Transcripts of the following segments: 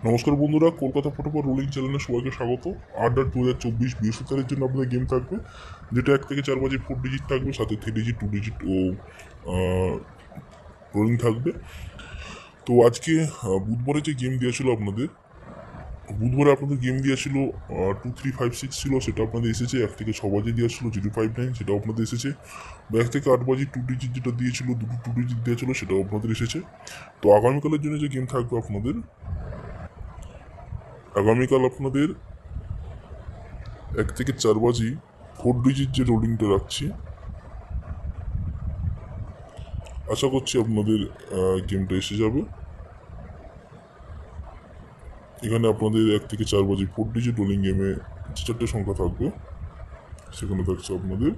নমস্কার বন্ধুরা, Kolkata football rolling চ্যানেলে সবাইকে স্বাগত। 8/8/2024 বৃহস্পতিবারের জন্য আপনাদের গেম থাকবে, যেটা 1 থেকে 4 বাজে 4 ডিজিট থাকবে, সাথে 3 ডিজিট 2 ডিজিট ও রোলিং থাকবে। তো আজকে বুধবারে যে গেম দিয়েছিল আপনাদের, বুধবারে আপনাদের গেম দিয়েছিল 2356 ছিল, সেটা আপনাদের এসেছে। 1 থেকে 6 বাজে দিয়েছিল 059, সেটাও আপনাদের এসেছে। 1 থেকে 8 বাজে 2 ডিজিট যেটা দিয়েছিল, দুটো 2 ডিজিট দিয়েছিল, সেটাও আপনাদের এসেছে। তো আগামীকালের জন্য যে গেম থাকবে আপনাদের, আগামীকাল আপনাদের 1 থেকে 4 বাজে 4 ডিজিট যে রোলিংটা রাখছি, আশা করছি আপনাদের গেমটা এসে যাবে। এখানে আপনাদের 1 থেকে 4 বাজে 4 ডিজিট রোলিং গেমে যে 4টে সংখ্যা থাকবে, সেখানে থাকছে আপনাদের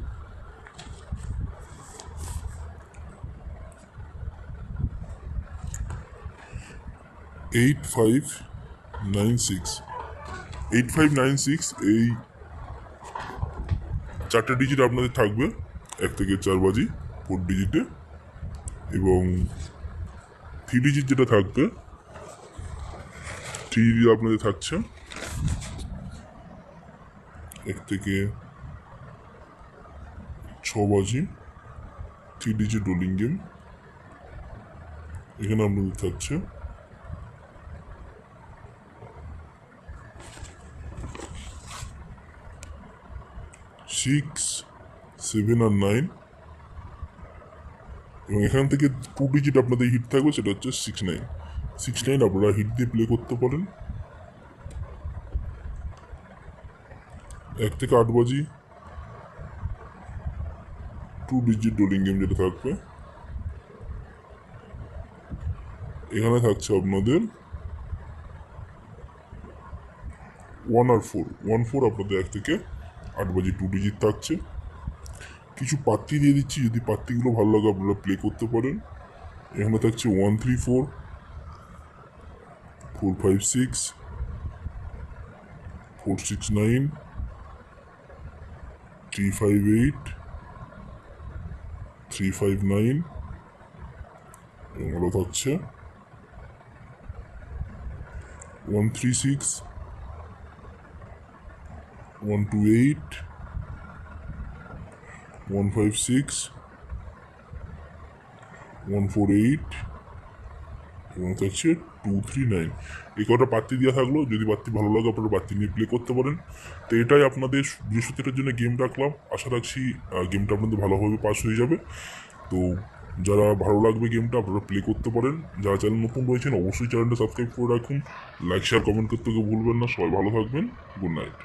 8596। 8596 এই 4টে ডিজিট আপনাদের থাকবে 1 থেকে 4 বাজে 4 ডিজিটে, এবং 3 ডিজিট যেটা থাকবে, 3 ডিজিট আপনাদের থাকছে 1 থেকে 6 বাজে 3 ডিজিট রোলিং গেম। এখানে আপনাদের থাকছে 6, 7 আর 9, এবং এখান থেকে 2 ডিজিট আপনাদের হিট থাকবে, সেটা হচ্ছে 6, 9। 6, 9 আপনারা হিট দিয়ে প্লে করতে পারেন। 1 থেকে 8 বাজে 2 ডিজিট রোলিং গেম যেটা থাকবে, এখানে থাকছে আপনাদের 1 আর 4। 1, 4 আপনাদের 1 থেকে 8 বাজে 2 ডিজিট থাকছে। কিছু পাত্তি দিয়ে দিচ্ছি, যদি পাত্তিগুলো ভালো লাগে আপনারা প্লে করতে পারেন। এখানে থাকছে 1, 3, 4, 4, 5, 6, 4, 6, 9, 3, 5, 8, 3, 5, 9, এবং আরও থাকছে 1, 3, 6, 1, 2, 8, 1, 5, 6, 1, 4, 8, এবং থাকছে 2, 3, 9। এই কটা বাতি দেওয়া থাকলো, যদি বাতি ভালো লাগে আপনারা বাতি নিয়ে প্লে করতে পারেন। তো এটাই আপনাদের বৃহস্পতিটার জন্য গেম রাখলাম। আশা রাখছি গেমটা আপনাদের ভালোভাবে পাস হয়ে যাবে। তো যারা ভালো লাগবে গেমটা, আপনারা প্লে করতে পারেন। যারা চ্যানেল নতুন রয়েছেন, অবশ্যই চ্যানেলটা সাবস্ক্রাইব করে রাখুন। লাইক শেয়ার কমেন্ট করতে ভুলবেন না। সবাই ভালো থাকবেন। Good night.